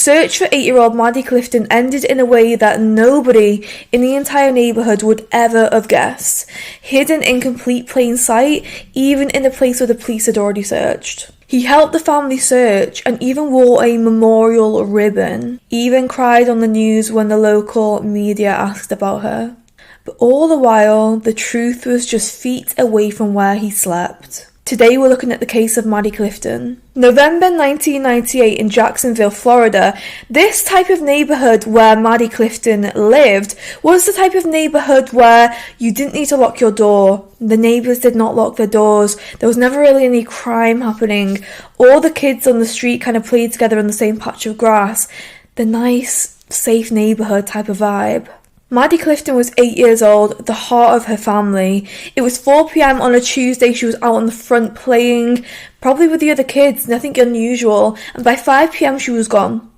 search for 8-year-old Maddie Clifton ended in a way that nobody in the entire neighbourhood would ever have guessed. Hidden in complete plain sight, even in a place where the police had already searched. He helped the family search and even wore a memorial ribbon, even cried on the news when the local media asked about her. But all the while, the truth was just feet away from where he slept. Today we're looking at the case of Maddie Clifton. November 1998 in Jacksonville, Florida, this type of neighbourhood where Maddie Clifton lived was the type of neighbourhood where you didn't need to lock your door. The neighbours did not lock their doors. There was never really any crime happening. All the kids on the street kind of played together on the same patch of grass. The nice, safe neighbourhood type of vibe. Maddie Clifton was 8 years old, the heart of her family. It was 4 p.m. on a Tuesday. She was out on the front playing, probably with the other kids, nothing unusual. And by 5 p.m. she was gone.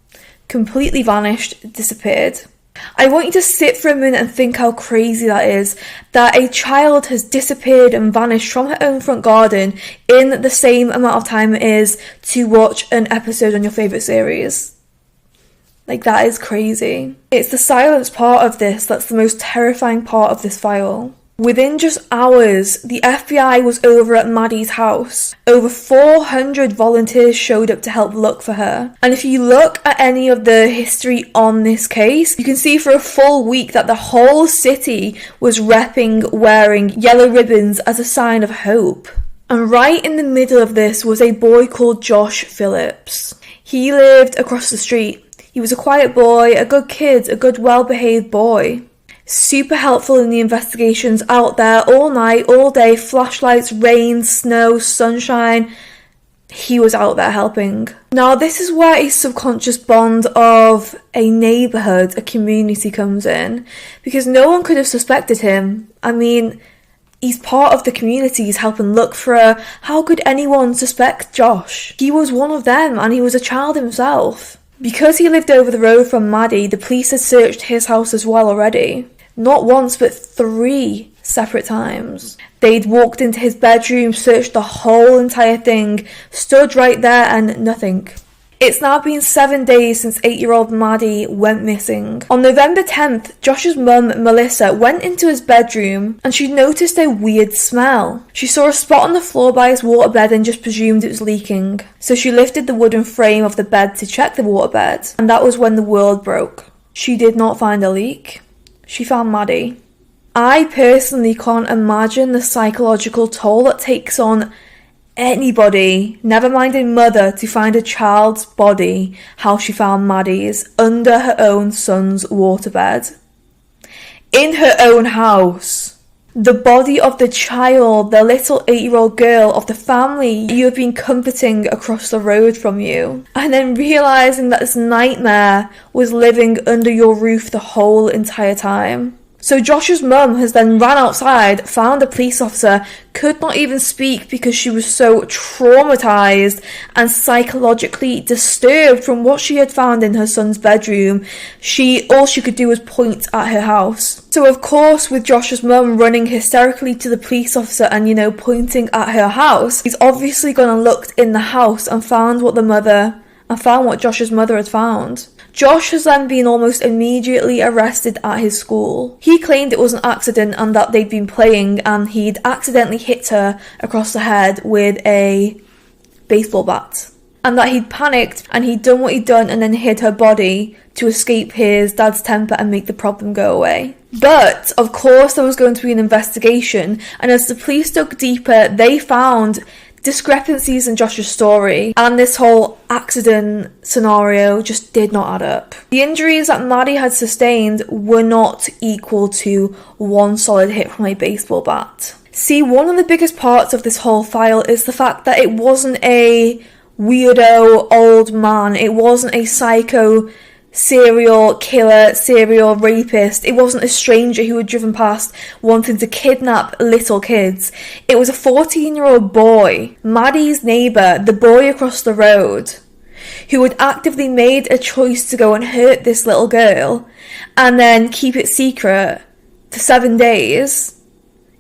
Completely vanished, disappeared. I want you to sit for a minute and think how crazy that is. That a child has disappeared and vanished from her own front garden in the same amount of time it is to watch an episode on your favourite series. Like, that is crazy. It's the silence part of this that's the most terrifying part of this file. Within just hours, the FBI was over at Maddie's house. Over 400 volunteers showed up to help look for her. And if you look at any of the history on this case, you can see for a full week that the whole city was wearing yellow ribbons as a sign of hope. And right in the middle of this was a boy called Josh Phillips. He lived across the street. He was a quiet boy, a good kid, a good well-behaved boy. Super helpful in the investigations, out there all night, all day, flashlights, rain, snow, sunshine. He was out there helping. Now, this is where a subconscious bond of a neighbourhood, a community comes in, because no one could have suspected him. I mean, he's part of the community, he's helping look for her. How could anyone suspect Josh? He was one of them, and he was a child himself. Because he lived over the road from Maddie, the police had searched his house as well already. Not once, but 3 separate times. They'd walked into his bedroom, searched the whole entire thing, stood right there and nothing. It's now been 7 days since 8-year-old Maddie went missing. On November 10th, Josh's mum, Melissa, went into his bedroom and she noticed a weird smell. She saw a spot on the floor by his waterbed and just presumed it was leaking. So she lifted the wooden frame of the bed to check the waterbed, and that was when the world broke. She did not find a leak. She found Maddie. I personally can't imagine the psychological toll that takes on anybody, never mind a mother, to find a child's body how she found Maddie's under her own son's waterbed. In her own house. The body of the child, the little 8-year-old girl of the family you have been comforting across the road from you. And then realising that this nightmare was living under your roof the whole entire time. So Josh's mum has then ran outside, found a police officer, could not even speak because she was so traumatised and psychologically disturbed from what she had found in her son's bedroom. All she could do was point at her house. So of course, with Josh's mum running hysterically to the police officer and, pointing at her house, he's obviously gone and looked in the house and found what Josh's mother had found. Josh has then been almost immediately arrested at his school. He claimed it was an accident and that they'd been playing and he'd accidentally hit her across the head with a baseball bat. And that he'd panicked and he'd done what he'd done and then hid her body to escape his dad's temper and make the problem go away. But, of course, there was going to be an investigation, and as the police dug deeper, they found discrepancies in Josh's story, and this whole accident scenario just did not add up. The injuries that Maddie had sustained were not equal to one solid hit from a baseball bat. See, one of the biggest parts of this whole file is the fact that it wasn't a weirdo old man, it wasn't a psycho serial killer, serial rapist. It wasn't a stranger who had driven past wanting to kidnap little kids. It was a 14-year-old boy, Maddie's neighbour, the boy across the road, who had actively made a choice to go and hurt this little girl and then keep it secret for 7 days.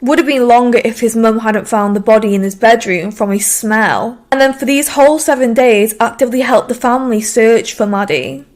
Would have been longer if his mum hadn't found the body in his bedroom from a smell. And then for these whole 7 days, actively helped the family search for Maddie.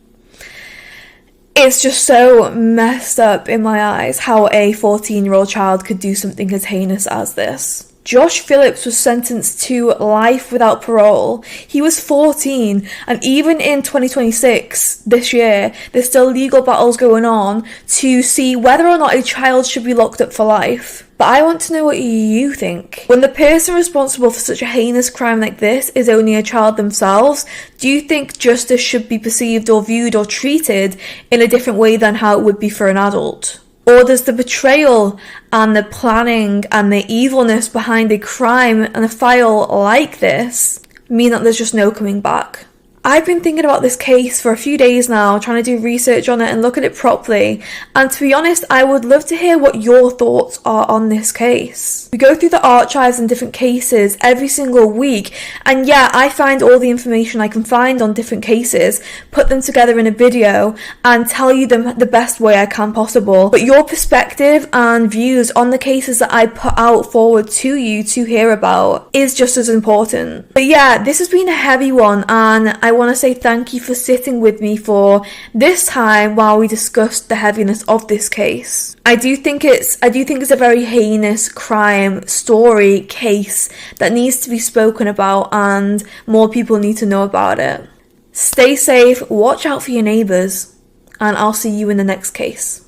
It's just so messed up in my eyes how a 14-year-old child could do something as heinous as this. Josh Phillips was sentenced to life without parole. He was 14, and even in 2026, this year, there's still legal battles going on to see whether or not a child should be locked up for life. But I want to know what you think. When the person responsible for such a heinous crime like this is only a child themselves, do you think justice should be perceived or viewed or treated in a different way than how it would be for an adult? Or does the betrayal and the planning and the evilness behind a crime and a file like this mean that there's just no coming back? I've been thinking about this case for a few days now, trying to do research on it and look at it properly. And to be honest, I would love to hear what your thoughts are on this case. We go through the archives and different cases every single week. And yeah, I find all the information I can find on different cases, put them together in a video and tell you them the best way I can possible. But your perspective and views on the cases that I put out forward to you to hear about is just as important. But yeah, this has been a heavy one, and I want to say thank you for sitting with me for this time while we discussed the heaviness of this case. I do think it's a very heinous crime story case that needs to be spoken about, and more people need to know about it. Stay safe, watch out for your neighbours, and I'll see you in the next case.